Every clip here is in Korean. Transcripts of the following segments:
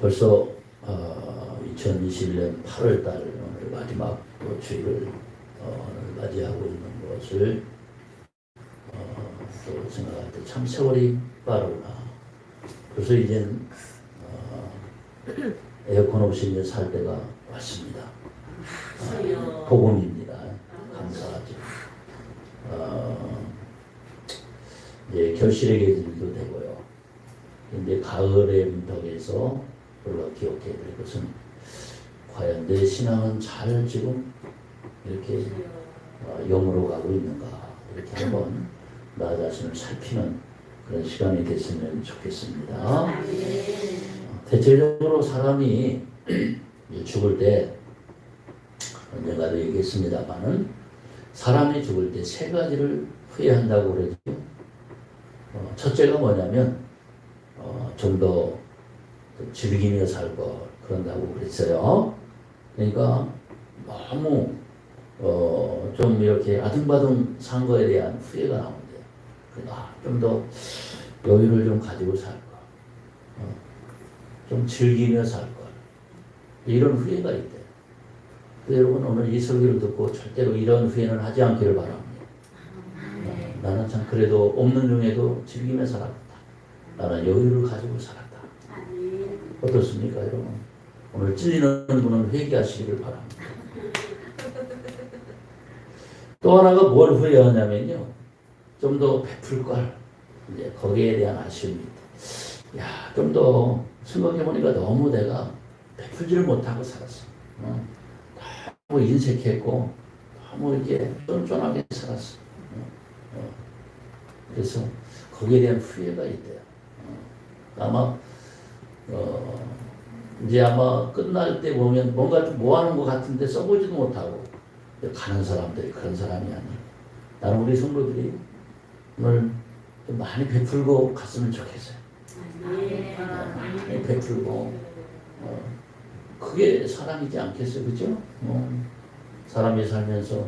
벌써 2021년 8월달 오늘 마지막 주일을 맞이하고 있는 것을 또 생각할 때 참 세월이 빠르구나. 그래서 이제는 에어컨 없이 이제 살 때가 왔습니다. 복음입니다. 감사하죠. 이제 결실의 계절도 되고요. 근데 가을의 문턱에서 우리가 기억해야 될 것은 과연 내 신앙은 잘 지금 이렇게 영으로 가고 있는가, 이렇게 한번 나 자신을 살피는 그런 시간이 됐으면 좋겠습니다. 대체적으로 사람이 죽을 때 언젠가도 얘기했습니다만은 사람이 죽을 때 세 가지를 후회한다고 그러죠. 첫째가 뭐냐면 좀 더 즐기며 살 것 그런다고 그랬어요. 그러니까 너무 좀 이렇게 아등바등 산 거에 대한 후회가 나온대요. 좀 더 여유를 좀 가지고 살 것, 좀 즐기며 살 것, 이런 후회가 있대요. 여러분 오늘 이 설교를 듣고 절대로 이런 후회는 하지 않기를 바랍니다. 나는 참 그래도 없는 중에도 즐기며 살았다. 나는 여유를 가지고 살았다. 어떻습니까, 여러분? 오늘 찔리는 분은 회개하시기를 바랍니다. 또 하나가 뭘 후회하냐면요, 좀 더 베풀 걸, 이제 거기에 대한 아쉬움이 있다. 야, 좀 더 생각해보니까 너무 내가 베풀지를 못하고 살았어. 너무 인색했고 너무 이렇게 쫀쫀하게 살았어. 그래서 거기에 대한 후회가 있대요. 아마 이제 아마 끝날 때 보면 뭔가 좀 뭐하는 것 같은데 써보지도 못하고 가는 사람들이 그런 사람이 아니에요. 나는 우리 성도들이 오늘 좀 많이 베풀고 갔으면 좋겠어요. 많이 베풀고 그게 사랑이지 않겠어요, 그죠? 사람이 살면서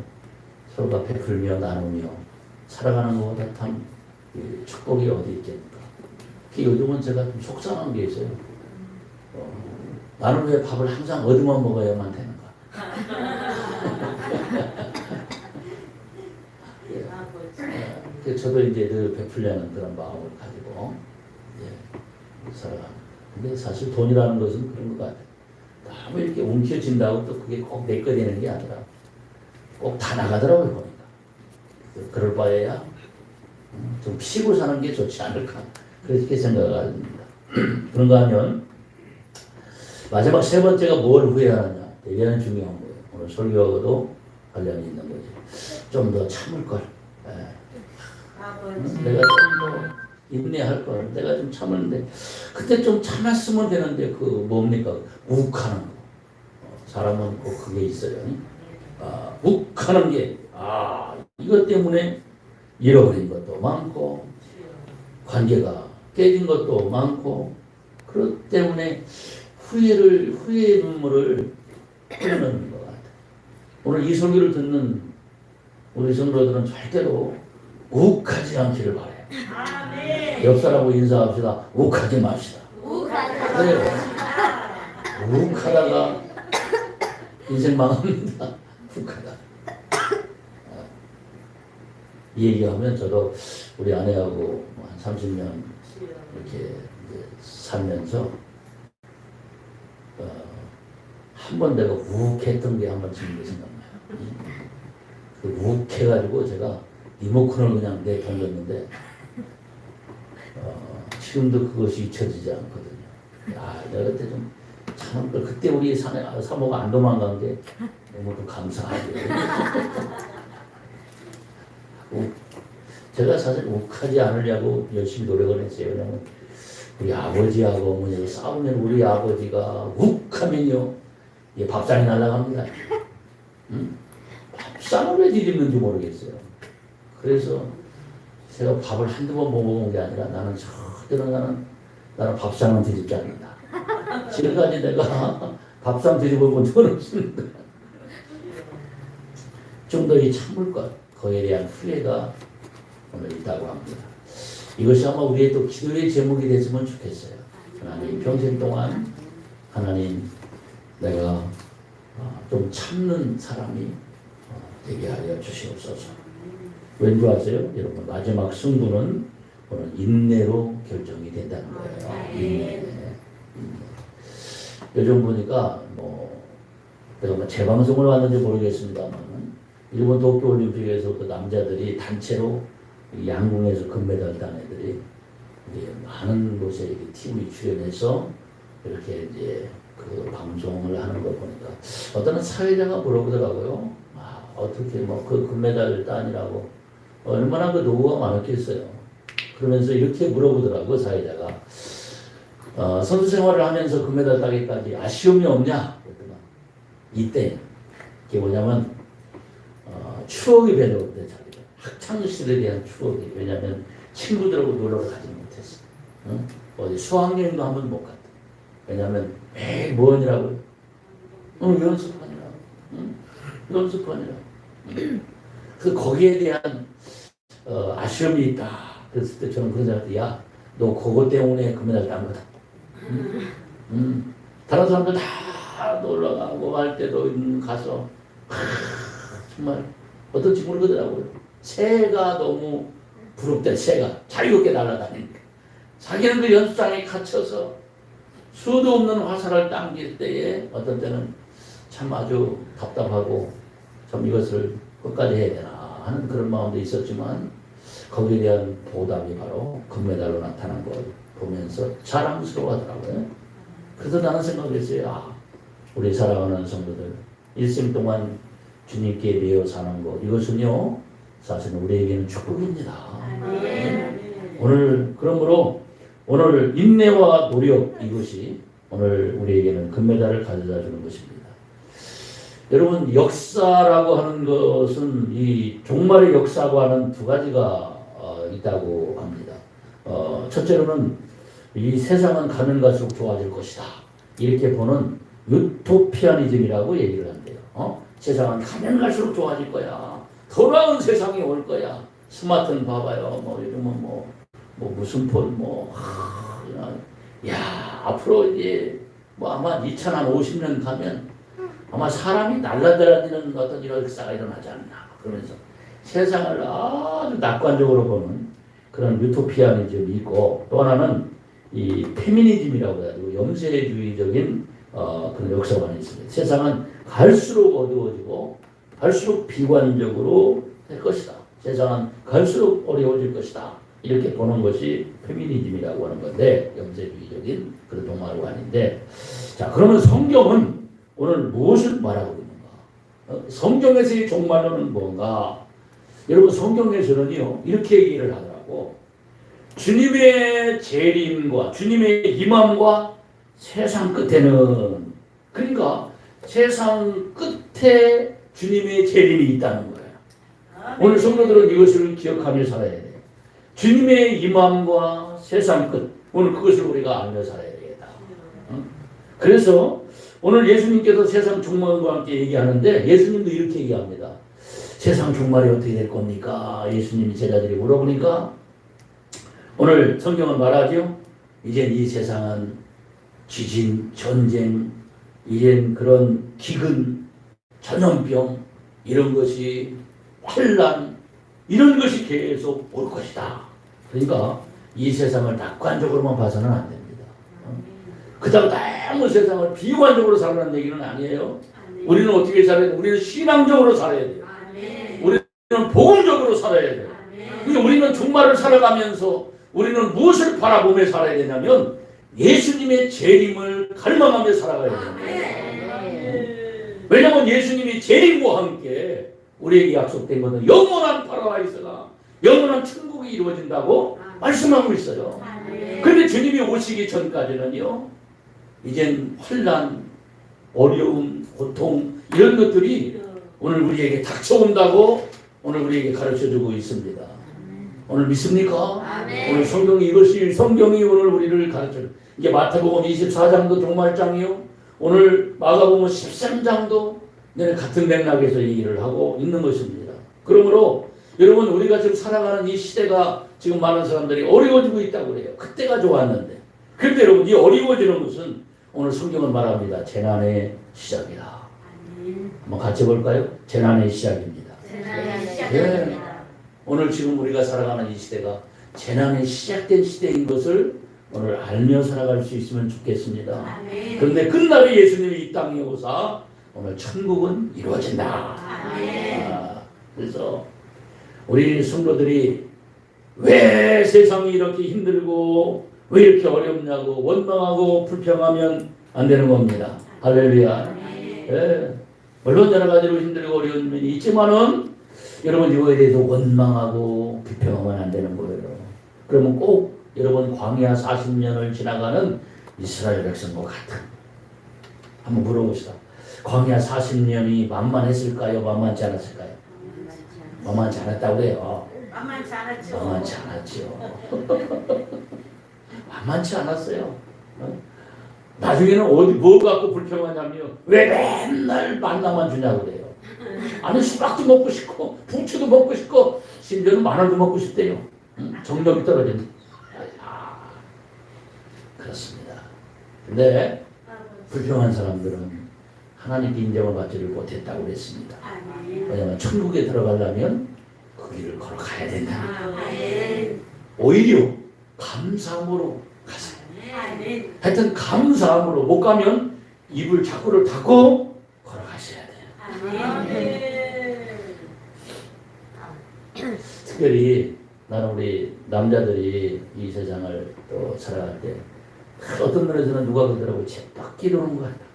서로가 베풀며 나누며 살아가는 것보다 참 축복이 어디 있겠는가. 요즘은 제가 좀 속상한 게 있어요. 나는 왜 밥을 항상 얻으면 먹어야만 되는가. 저도 이제 늘 베풀려는 그런 마음을 가지고 살아갑니다. 근데 사실 돈이라는 것은 그런 것 같아요. 너무 이렇게 움켜쥔다고 또 그게 꼭 내 거 되는 게 아니라 꼭 다 나가더라고요, 보니까. 그럴 바에야 좀 피고 사는 게 좋지 않을까, 그렇게 생각을 합니다. 그런가 하면 마지막 세 번째가 뭘 후회하느냐, 대단히 중요한 거예요. 오늘 설교하고도 관련이 있는 거죠. 좀 더 참을 걸. 내가 좀 더 인내할 걸. 내가 좀 참았는데 그때 좀 참았으면 되는데 그 뭡니까? 욱하는 거. 사람은 꼭 그게 있어요. 욱하는 게 이것 때문에 잃어버린 것도 많고 관계가 깨진 것도 많고 그렇기 때문에 후회의 눈물을 흘리는 것 같아요. 오늘 이 설교를 듣는 우리 성도들은 절대로 욱하지 않기를 바라요. 옆 사람하고 인사합시다. 욱하지 맙시다. 네. 욱하다가 인생 망합니다. 욱하다. 이 얘기하면 저도 우리 아내하고 한 30년 이렇게 살면서 한 번 내가 욱했던 게 한 번 지금 생각나요. 그 욱해가지고 제가 리모컨을 그냥 내던졌는데 지금도 그것이 잊혀지지 않거든요. 내가 그때 좀 참은 걸, 그때 우리 사모가 안 도망간 게 너무 감사하죠. 제가 사실 욱하지 않으려고 열심히 노력을 했어요. 왜냐면 우리 아버지하고 어머니가 싸우면 우리 아버지가 욱하면요, 밥상이 날아갑니다. 밥상을 왜 뒤집는지 모르겠어요. 그래서 제가 밥을 한두 번 못 먹은 게 아니라 나는 절대로 나는 밥상은 뒤집지 않는다. 지금까지 내가 밥상 뒤집어 본 적은 없습니다. 좀 더 이 참을 것, 거기에 대한 후회가 오늘 있다고 합니다. 이것이 아마 우리의 또 기도의 제목이 됐으면 좋겠어요. 하나님 평생 동안 하나님 내가 좀 참는 사람이 되게 하여 주시옵소서. 왠지 아세요? 여러분 마지막 승부는 오늘 인내로 결정이 된다는 거예요. 인내. 요즘 보니까 내가 재방송을 왔는지 모르겠습니다만 일본 도쿄올림픽에서 그 남자들이 단체로 양궁에서 금메달 딴 애들이 많은 곳에 이렇게 TV 출연해서 이렇게 이제 그 방송을 하는 거 보니까 어떤 사회자가 물어보더라고요. 어떻게 그 금메달 딴이라고 얼마나 그 노고가 많았겠어요. 그러면서 이렇게 물어보더라고 사회자가. 선수 생활을 하면서 금메달 따기까지 아쉬움이 없냐? 그랬더니 이때 이게 뭐냐면 추억이 별로 없대 자기가. 학창시절에 대한 추억이. 왜냐하면 친구들하고 놀러를 가지 못했어. 응? 어디 수학여행도 한 번 못 갔다. 왜냐하면 매일 뭐하느라고요? 연습하느라고. 응? 연습하느라고. 그래서 거기에 대한 아쉬움이 있다. 그랬을 때 저는 그런 생각이 야, 너 그것 때문에 금메달 딴 거다. 다른 사람들 다 놀러가고 할 때도 가서 정말 어떤 친구는 그러더라고요. 새가 너무 부럽대. 새가 자유롭게 날아다니니까. 자기는 그 연습장에 갇혀서 수도 없는 화살을 당길 때에 어떤 때는 참 아주 답답하고 참 이것을 끝까지 해야 되나 하는 그런 마음도 있었지만 거기에 대한 보답이 바로 금메달로 나타난 걸 보면서 자랑스러워하더라고요. 그래서 나는 생각했어요. 우리 사랑하는 성도들 일생 동안 주님께 매여 사는 것 이것은요 사실은 우리에게는 축복입니다. 오늘 그러므로 오늘 인내와 노력 이것이 오늘 우리에게는 금메달을 가져다 주는 것입니다. 여러분 역사라고 하는 것은 이 종말의 역사고 하는 두 가지가 있다고 합니다. 첫째로는 이 세상은 가면 갈수록 좋아질 것이다. 이렇게 보는 유토피아니즘이라고 얘기를 한대요. 세상은 가면 갈수록 좋아질 거야. 더 나은 세상이 올 거야. 스마트폰 봐봐요. 요즘은 무슨 폰 야 앞으로 이제 아마 2050년 가면 아마 사람이 날아다니는 어떤 이런 역사가 일어나지 않나 그러면서 세상을 아주 낙관적으로 보는 그런 유토피아니즘이 있고 또 하나는 이 페미니즘이라고 해가지고 염세주의적인 그런 역사관이 있습니다. 세상은 갈수록 어두워지고 갈수록 비관적으로 될 것이다. 세상은 갈수록 어려워질 것이다. 이렇게 보는 것이 페미니즘이라고 하는 건데 염세주의적인 그런 동화관인데 자 그러면 성경은 오늘 무엇을 말하고 있는가? 성경에서의 종말론은 뭔가? 여러분 성경에서는요 이렇게 얘기를 하더라고. 주님의 재림과 주님의 임함과 세상 끝에는 그러니까 세상 끝에 주님의 재림이 있다는 거예요. 오늘 성도들은 이것을 기억하며 살아야 돼요. 주님의 임함과 세상 끝 오늘 그것을 우리가 알며 살아야 되겠다. 그래서 오늘 예수님께서 세상 종말과 함께 얘기하는데 예수님도 이렇게 얘기합니다. 세상 종말이 어떻게 될 겁니까? 예수님이 제자들이 물어보니까 오늘 성경은 말하죠. 이젠 이 세상은 지진, 전쟁, 이젠 그런 기근, 전염병 이런 것이 환난 이런 것이 계속 올 것이다. 그러니까 이 세상을 낙관적으로만 봐서는 안 됩니다. 그렇다고 너무 세상을 비관적으로 살아라는 얘기는 아니에요. 우리는 어떻게 살아야 돼요? 우리는 신앙적으로 살아야 돼요. 우리는 복음적으로 살아야 돼요. 그러니까 우리는 종말을 살아가면서 우리는 무엇을 바라보며 살아야 되냐면 예수님의 재림을 갈망하며 살아가야 됩니다. 왜냐하면 예수님이 재림과 함께 우리에게 약속된 것은 영원한 파라다이스가 영원한 천국이 이루어진다고 말씀하고 있어요. 그런데 주님이 오시기 전까지는요 이젠 환난, 어려움, 고통 이런 것들이 오늘 우리에게 닥쳐온다고 오늘 우리에게 가르쳐주고 있습니다. 오늘 믿습니까? 오늘 성경이 이것이 성경이 오늘 우리를 가르쳐요. 이제 마태복음 24장도 종말장이요. 오늘 마가복음 13장도 같은 맥락에서 얘기를 하고 있는 것입니다. 그러므로 여러분 우리가 지금 살아가는 이 시대가 지금 많은 사람들이 어려워지고 있다고 그래요. 그때가 좋았는데. 그런데 여러분 이 어려워지는 것은 오늘 성경은 말합니다. 재난의 시작이다. 한번 같이 볼까요? 재난의 시작입니다. 예. 오늘 지금 우리가 살아가는 이 시대가 재난의 시작된 시대인 것을 오늘 알며 살아갈 수 있으면 좋겠습니다. 그런데 끝날에 예수님이 이 땅에 오사 오늘 천국은 이루어진다. 그래서 우리 성도들이 왜 세상이 이렇게 힘들고 왜 이렇게 어렵냐고 원망하고 불평하면 안 되는 겁니다. 할렐루야. 예. 물론 여러 가지로 힘들고 어려운 면이 있지만은 여러분 이거에 대해서 원망하고 불평하면 안 되는 거예요. 그러면 꼭 여러분 광야 40년을 지나가는 이스라엘 백성과 같은 한번 물어봅시다. 광야 40년이 만만했을까요? 만만치 않았을까요? 만만치 않았다고 해요. 만만치 않았죠. 만만치 않았죠. 만만치 않았어요. 나중에는 어디 뭐 갖고 불평하냐면 왜 맨날 만나만 주냐고 그래요. 아니 수박도 먹고 싶고 부추도 먹고 싶고 심지어는 마늘도 먹고 싶대요. 정력이 떨어진다. 그렇습니다. 근데 불평한 사람들은 하나님께 인정을 받지를 못했다고 그랬습니다. 왜냐하면 천국에 들어가려면 그 길을 걸어가야 된다. 오히려 감사함으로 가세요. 하여튼 감사함으로 못 가면 입을 자꾸를 닫고 걸어가셔야 돼요. 특별히 나는 우리 남자들이 이 세상을 또 살아갈 때 어떤 면에서는 누가 그러더라고 쳇박 기르는 것 같다.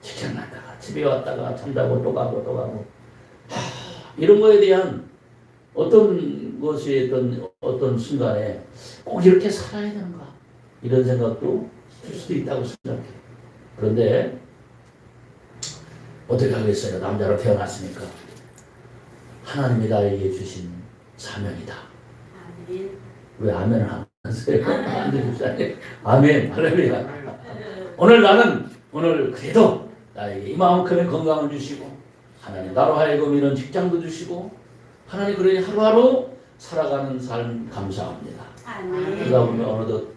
직장 갔다가 집에 왔다가 잠자고 또 가고 또 가고 이런 거에 대한 어떤 것이 어떤 순간에 꼭 이렇게 살아야 되는가 이런 생각도 들 수도 있다고 생각해요. 그런데 어떻게 하겠어요? 남자로 태어났으니까 하나님이 나에게 주신 사명이다. 왜 아멘을 안 하세요? 아멘. 할렐루야. 오늘 그래도 나에게 이만큼의 건강을 주시고 하나님 나로 하여금 이런 직장도 주시고 하나님 그러니 하루하루 살아가는 삶 감사합니다. 그러다 보면 어느덧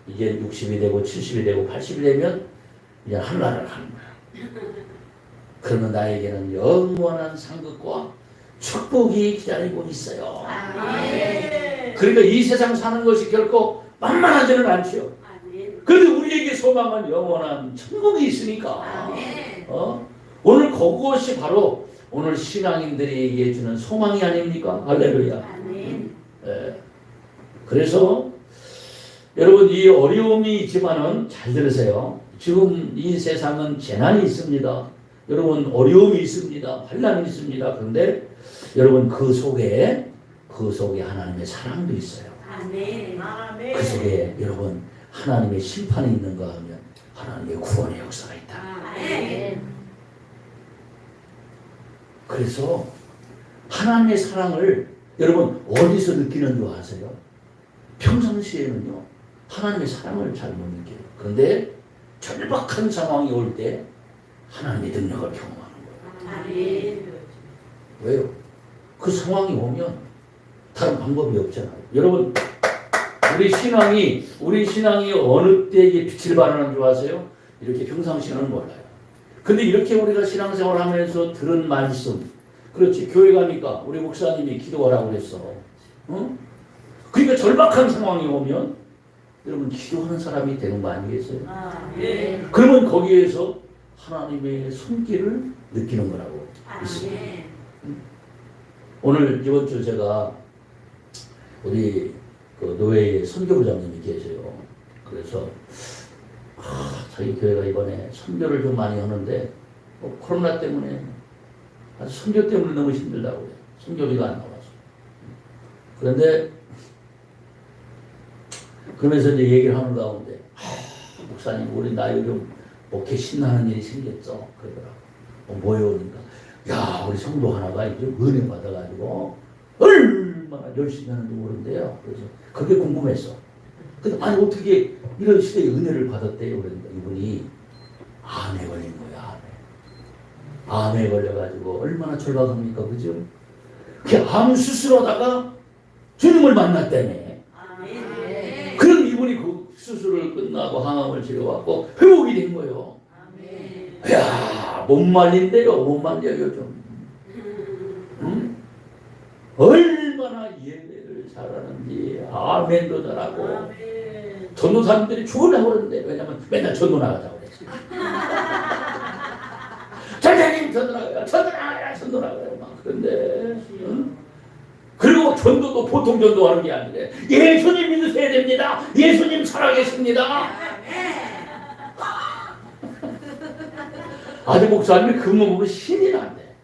이제 60이 되고 70이 되고 80이 되면 이제 하늘나라를 가는 거야. 그러면 나에게는 영원한 상급과 축복이 기다리고 있어요. 그러니까 이 세상 사는 것이 결코 만만하지는 않죠. 그런데 우리에게 소망은 영원한 천국이 있으니까 오늘 그것이 바로 오늘 신앙인들에게 주는 소망이 아닙니까? 할렐루야. 그래서 여러분 이 어려움이 있지만은 잘 들으세요. 지금 이 세상은 재난이 있습니다. 여러분 어려움이 있습니다. 환난이 있습니다. 그런데 여러분 그 속에 하나님의 사랑도 있어요. 그 속에 여러분 하나님의 심판이 있는가 하면 하나님의 구원의 역사가 있다. 그래서 하나님의 사랑을 여러분 어디서 느끼는 줄 아세요? 평상시에는요 하나님의 사랑을 잘 못 느껴요. 그런데 절박한 상황이 올 때 하나님의 능력을 경험하는 거예요. 왜요? 그 상황이 오면 다른 방법이 없잖아요. 여러분 우리 신앙이 어느 때에 빛을 발하는 줄 아세요? 이렇게 평상시에는 몰라요. 근데 이렇게 우리가 신앙생활 하면서 들은 말씀, 그렇지, 교회 가니까 우리 목사님이 기도하라고 그랬어. 그러니까 절박한 상황이 오면 여러분 기도하는 사람이 되는 거 아니겠어요? 그러면 거기에서 하나님의 손길을 느끼는 거라고 있습니다. 오늘 이번 주 제가 우리 그 노회의 선교부장님이 계세요. 그래서 저희 교회가 이번에 선교를 좀 많이 하는데 코로나 때문에 선교 때문에 너무 힘들다고 해요. 선교비가 안 나와서. 그런데 그러면서 이제 얘기를 하는 가운데 목사님 우리 나이 좀 목회 신나는 일이 생겼어. 그러더라고. 뭐예요? 그러니까 야 우리 성도 하나가 이제 은혜 받아가지고 얼마나 열심히 하는지 모르는데요. 그래서 그게 궁금했어. 근데 아니 어떻게 이런 시대에 은혜를 받았대요? 그러니까 이분이 암에 걸린 거야. 암에 걸려가지고 얼마나 절박합니까? 그죠? 그 암 수술하다가 주님을 만났다며. 그럼 이분이 그 수술을 끝나고 항암을 치료받고 회복이 된 거예요. 이야, 못 말린대요. 못 말려요 좀. 응? 얼마나 예배를 잘하는지. 아멘도 잘하고. 전도사님들이 죽으려고 그러는데, 왜냐면 맨날 전도 나가자고 그랬어요. 전도사님 전도 나가요. 전도 나가요. 전도 나가요. 막 그런데. 응? 그리고 전도도 보통 전도하는 게 아니래. 예수님 믿으셔야 됩니다. 예수님 살아계십니다. 아주 목사님이 그분 보고 신이 난대.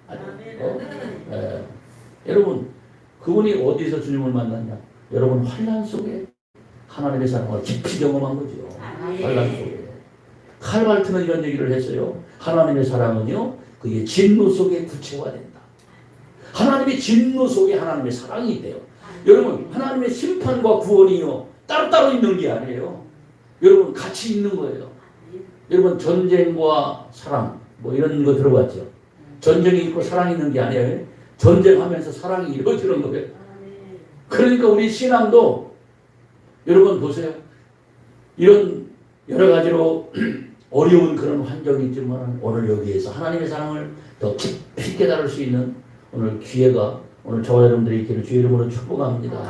여러분, 그분이 어디서 주님을 만났냐? 여러분, 환난 속에 하나님의 사랑을 깊이 경험한 거죠. 환난 속에. 칼발트는 이런 얘기를 했어요. 하나님의 사랑은요, 그의 진노 속에 구체화된다. 하나님의 진노 속에 하나님의 사랑이 있대요. 여러분, 하나님의 심판과 구원이요, 따로따로 있는 게 아니에요. 여러분, 같이 있는 거예요. 여러분, 전쟁과 사랑, 뭐 이런 거 들어봤죠? 전쟁이 있고 사랑이 있는 게 아니에요. 전쟁하면서 사랑이 이루어지는 거예요. 그러니까 우리 신앙도 여러분 보세요. 이런 여러 가지로 어려운 그런 환경이 있지만 오늘 여기에서 하나님의 사랑을 더 깊이 깨달을 수 있는 오늘 기회가 오늘 저와 여러분들이 있기를 주의 이름으로 축복합니다.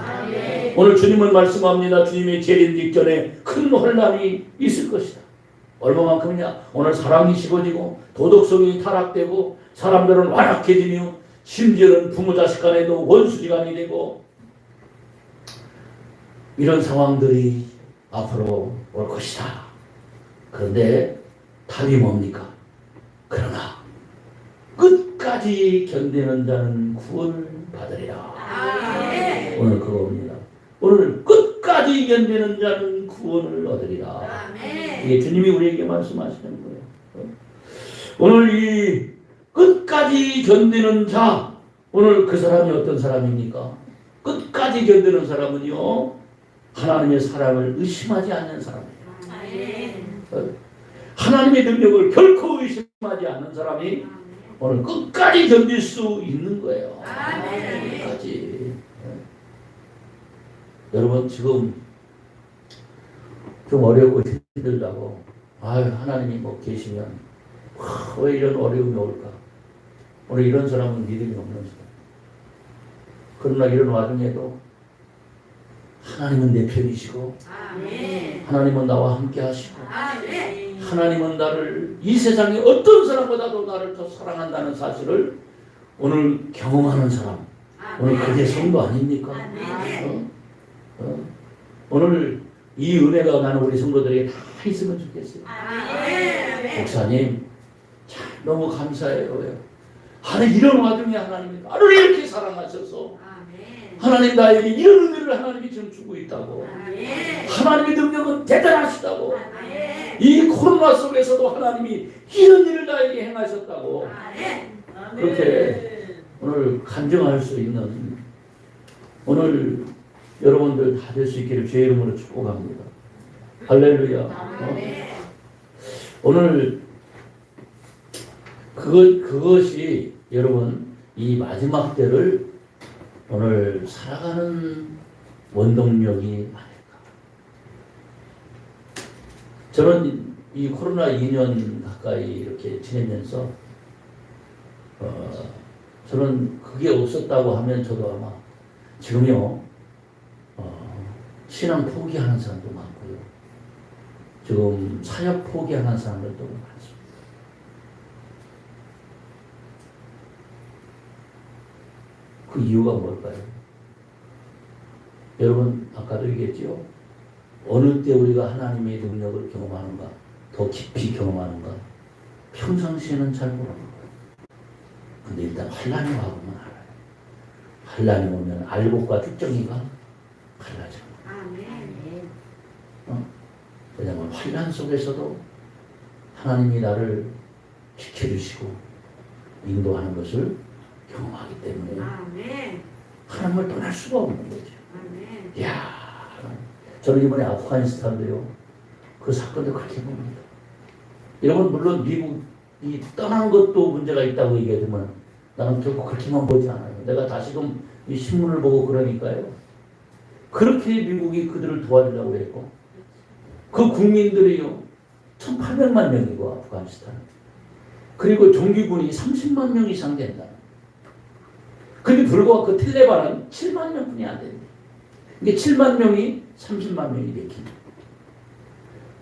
오늘 주님은 말씀합니다. 주님의 재림 직전에 큰 혼란이 있을 것이다. 얼마만큼이냐? 오늘 사랑이 식어지고 도덕성이 타락되고 사람들은 완악해지며 심지어는 부모 자식 간에도 원수지간이 되고 이런 상황들이 앞으로 올 것이다. 그런데 답이 뭡니까? 그러나 끝까지 견디는 자는 구원을 받으리라. 오늘 그겁니다. 오늘 끝까지 견디는 자는 구원을 얻으리라. 이게 주님이 우리에게 말씀하시는 거예요. 오늘 이 끝까지 견디는 자, 오늘 그 사람이 어떤 사람입니까? 끝까지 견디는 사람은요, 하나님의 사랑을 의심하지 않는 사람이에요. 하나님의 능력을 결코 의심하지 않는 사람이 오늘 끝까지 견딜 수 있는 거예요. 끝까지. 여러분, 지금 좀 어렵고 힘들다고, 아유, 하나님이 뭐 계시면 왜 이런 어려움이 올까? 오늘 이런 사람은 믿음이 없는 사람. 그러나 이런 와중에도 하나님은 내 편이시고, 하나님은 나와 함께 하시고, 하나님은 나를 이 세상에 어떤 사람보다도 나를 더 사랑한다는 사실을 오늘 경험하는 사람, 오늘 그게 성도 아닙니까? 오늘 이 은혜가 나는 우리 성도들에게 다 있으면 좋겠어요. 목사님, 참 너무 감사해요. 아니, 이런 와중에 하나님이 나를 이렇게 사랑하셔서 하나님 나에게 이런 은혜를 하나님이 지금 주고 있다고. 하나님의 능력은 대단하시다고. 이 코로나 속에서도 하나님이 이런 일을 나에게 행하셨다고. 그렇게 오늘 간증할 수 있는 오늘 여러분들 다 될 수 있기를 주의 이름으로 축복합니다. 할렐루야. 오늘 그것이 여러분 이 마지막 때를 오늘 살아가는 원동력이 아닐까. 저는 이 코로나 2년 가까이 이렇게 지내면서 저는 그게 없었다고 하면 저도 아마 지금요 신앙 포기하는 사람도 많고요. 지금 사역 포기하는 사람들도 많습니다. 그 이유가 뭘까요? 여러분 아까도 얘기했죠. 어느 때 우리가 하나님의 능력을 경험하는가, 더 깊이 경험하는가, 평상시에는 잘 모르는 거예요. 근데 일단 환란이 와보면 알아요. 환란이 오면 알곡과 쭉정이가 갈라져. 왜냐하면 환란 속에서도 하나님이 나를 지켜주시고 인도하는 것을 경험하기 때문에 하나님을 떠날 수가 없는 거죠. 이야, 저는 이번에 아프가니스탄도요, 그 사건도 그렇게 봅니다. 여러분, 물론 미국이 떠난 것도 문제가 있다고 얘기하지만 나는 결코 그렇게만 보지 않아요. 내가 다시금 이 신문을 보고 그러니까요. 그렇게 미국이 그들을 도와주려고 했고, 그 국민들이요 1800만 명이고 아프가니스탄. 그리고 종기군이 30만 명 이상 된다. 근데 불구하고 그 텔레반은 7만 명뿐이 안 된다. 이게 7만 명이 30만 명이 됐습니다.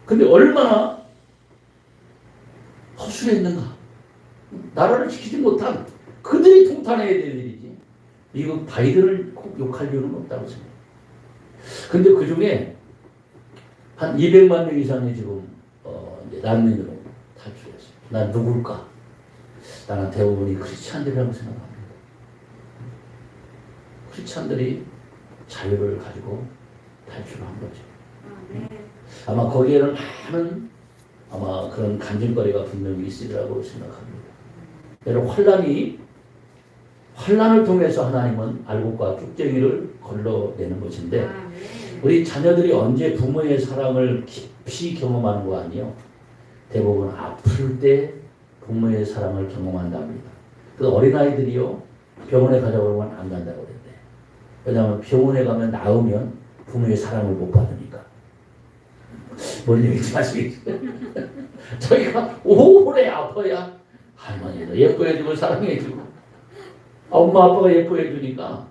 근데 얼마나 허술했는가. 나라를 지키지 못한 그들이 통탄해야 될 일이지. 미국 바이든을 꼭 욕할 이유는 없다고 생각해요. 근데 그 중에 한 200만 명 이상이 지금 이제 난민으로 탈출했어요. 난 누굴까? 나는 대부분이 크리스찬들이라고 생각합니다. 크리스찬들이 자유를 가지고 탈출을 한 거죠. 아마 거기에는 많은 아마 그런 간증거리가 분명히 있으리라고 생각합니다. 여러분 환란을 통해서 하나님은 알곡과 쭉쟁이를 걸러내는 것인데 우리 자녀들이 언제 부모의 사랑을 깊이 경험하는 거 아니에요? 대부분 아플 때 부모의 사랑을 경험한답니다. 그 어린아이들이요 병원에 가자고 그러면 안 간다고 그랬대. 왜냐하면 병원에 가면 나으면 부모의 사랑을 못 받으니까. 뭔 얘기인지 아시겠죠? 저희가 오래 아파야 할머니도 예뻐해주고 사랑해주고 엄마 아빠가 예뻐해주니까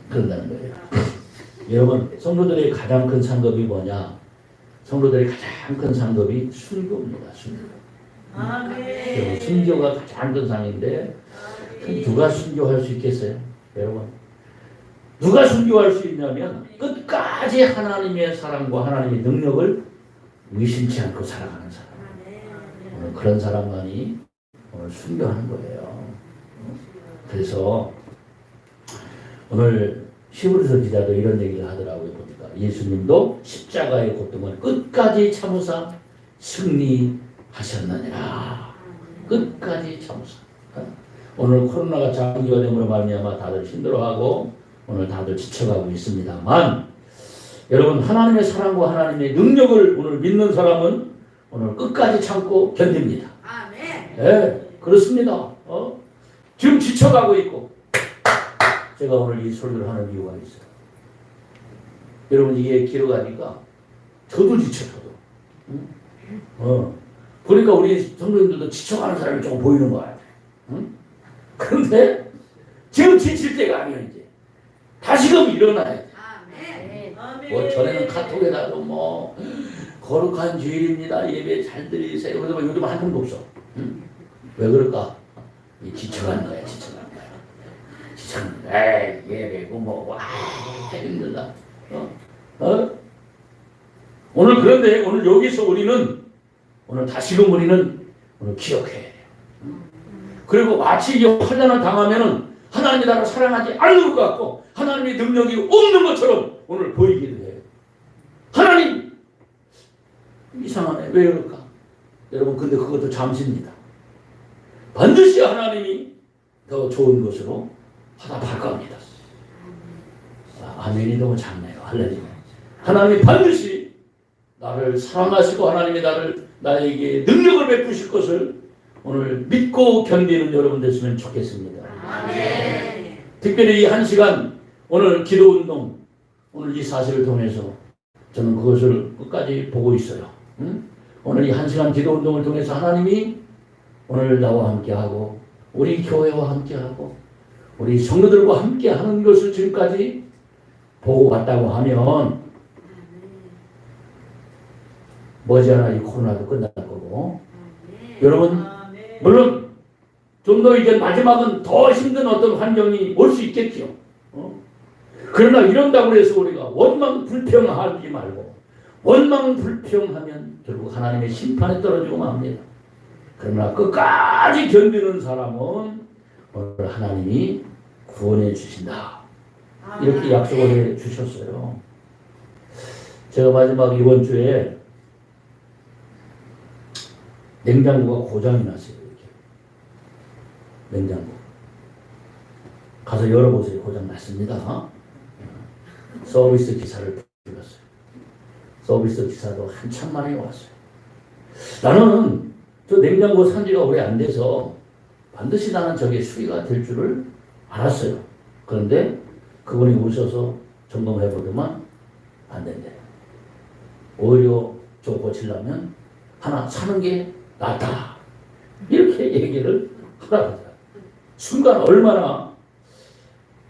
그런다는 거예요. 여러분 성도들의 가장 큰 상급이 뭐냐? 성도들의 가장 큰 상급이 순교입니다. 순교. 여러분 순교가 가장 큰 상인데 누가 순교할 수 있겠어요? 여러분 누가 순교할 수 있냐면 끝까지 하나님의 사랑과 하나님의 능력을 의심치 않고 살아가는 사람. 오늘 그런 사람만이 오늘 순교하는 거예요. 그래서 오늘 히브리서 기자도 이런 얘기를 하더라고요. 보니까 예수님도 십자가의 고통을 끝까지 참으사 승리하셨느니라. 끝까지 참으사. 오늘 코로나가 장기화 됨으로 말미암아 다들 힘들어하고 오늘 다들 지쳐가고 있습니다만 여러분 하나님의 사랑과 하나님의 능력을 오늘 믿는 사람은 오늘 끝까지 참고 견딥니다. 아멘. 네, 그렇습니다. 지금 지쳐가고 있고 제가 오늘 이 소리를 하는 이유가 있어요. 여러분 이게 길어가니까 저도 지쳐 저도. 그러니까 우리 성도님들도 지쳐가는 사람이 조금 보이는 거 같아요. 그런데 지금 지칠 때가 아니에요. 이제 다시금 일어나야 돼. 뭐 전에는 카톡에다도 뭐 거룩한 주일입니다. 예배 잘 드리세요. 그래서 요즘 한 통도 없어. 왜 그럴까? 지쳐가는 거야. 지쳐가는 거야. 지쳐가는 거야. 예배고 뭐고 힘들다. 오늘 그런데 오늘 여기서 우리는 오늘 다시금 우리는 오늘 기억해야 돼요. 그리고 마치 이 환난을 당하면은 하나님이 나를 사랑하지 않는 것 같고 하나님의 능력이 없는 것처럼 오늘 보이기도 해요. 하나님 이상하네. 왜 그럴까? 여러분 근데 그것도 잠시입니다. 반드시 하나님이 더 좋은 것으로 화답할 겁니다. 아멘이 너무 작네요. 할렐루야. 하나님이 반드시 나를 사랑하시고 하나님이 나에게 능력을 베푸실 것을 오늘 믿고 견디는 여러분 됐으면 좋겠습니다. 아멘. 특별히 이 한 시간 오늘 기도운동 오늘 이 사실을 통해서 저는 그것을 끝까지 보고 있어요. 오늘 이 한 시간 기도운동을 통해서 하나님이 오늘 나와 함께하고 우리 교회와 함께하고 우리 성도들과 함께하는 것을 지금까지 보고 갔다고 하면 머지않아 이 코로나도 끝날 거고 여러분 물론 좀 더 이제 마지막은 더 힘든 어떤 환경이 올 수 있겠죠. 그러나 이런다고 해서 우리가 원망 불평하지 말고 원망 불평하면 결국 하나님의 심판에 떨어지고 맙니다. 그러나 끝까지 견디는 사람은 오늘 하나님이 구원해 주신다. 이렇게 약속을 해 주셨어요. 제가 마지막 이번 주에 냉장고가 고장이 났어요. 이렇게. 냉장고. 가서 열어보세요. 고장 났습니다. 서비스 기사를 불렀어요. 서비스 기사도 한참 만에 왔어요. 나는 저 냉장고 산 지가 오래 안 돼서 반드시 나는 저게 수리가 될 줄을 알았어요. 그런데 그분이 오셔서 점검해 보더만 안 된대. 오히려 저 고치려면 하나 사는 게 낫다. 이렇게 얘기를 하라고 하더라. 순간 얼마나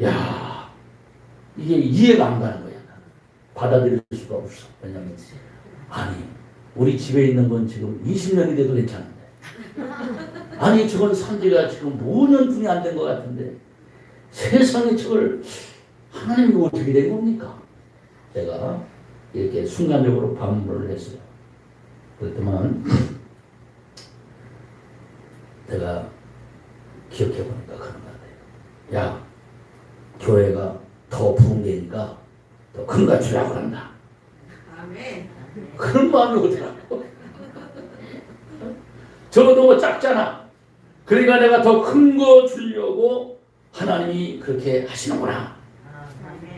야 이게 이해가 안 가는 거야. 받아들일 수가 없어. 왜냐면 아니 우리 집에 있는 건 지금 20년이 돼도 괜찮은데 아니 저건 산지가 지금 5년뿐이 안 된 것 같은데 세상에 저걸 하나님이 어떻게 된 겁니까? 제가 이렇게 순간적으로 반문을 했어요. 그랬더만 내가 기억해보니까 그런 거 같아요. 야 교회가 더 부은 게니까 더 큰 거 주려고 한다. 아멘. 그런 마음이 오더라고. 저거 너무 작잖아. 그러니까 내가 더 큰 거 주려고 하나님이 그렇게 하시는구나.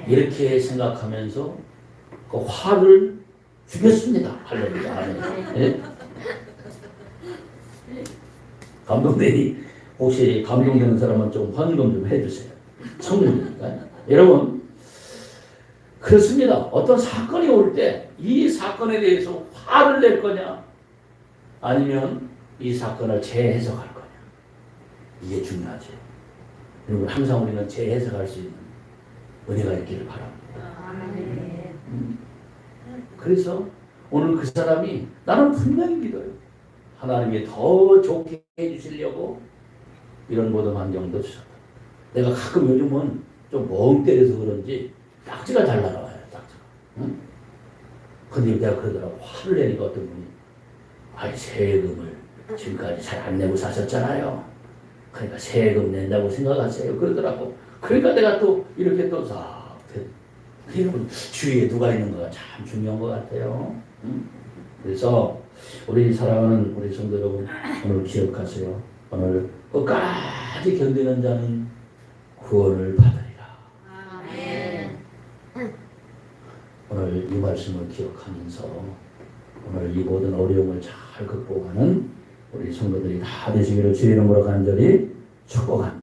이렇게 생각하면서 그 화를 죽였습니다. 할렐루야. 아멘. 예? 감동되니 혹시 감동되는 사람은 좀 환금 좀 해주세요. 성령이니까. 여러분 그렇습니다. 어떤 사건이 올 때 이 사건에 대해서 화를 낼 거냐 아니면 이 사건을 재해석할 거냐 이게 중요하죠. 여러분 항상 우리는 재해석할 수 있는 은혜가 있기를 바랍니다. 그래서 오늘 그 사람이 나는 분명히 믿어요. 하나님이 더 좋게 해주시려고 이런 모든 환경도 주셨다. 내가 가끔 요즘은 좀 멍 때려서 그런지 딱지가 잘 날아와요. 딱지가. 응? 근데 내가 그러더라고. 화를 내니까 어떤 분이 아이 세금을 지금까지 잘 안 내고 사셨잖아요. 그러니까 세금 낸다고 생각하세요. 그러더라고. 그러니까 내가 또 이렇게 또 싹 여러분 주위에 누가 있는가가 참 중요한 것 같아요. 응? 그래서 우리 사랑하는 우리 성도 여러분 오늘 기억하세요. 오늘 끝까지 견디는 자는 구원을 받으리라. 아멘. 오늘 이 말씀을 기억하면서 오늘 이 모든 어려움을 잘 극복하는 우리 성도들이 다 되시기를 주의 이름으로 간절히 축복합니다.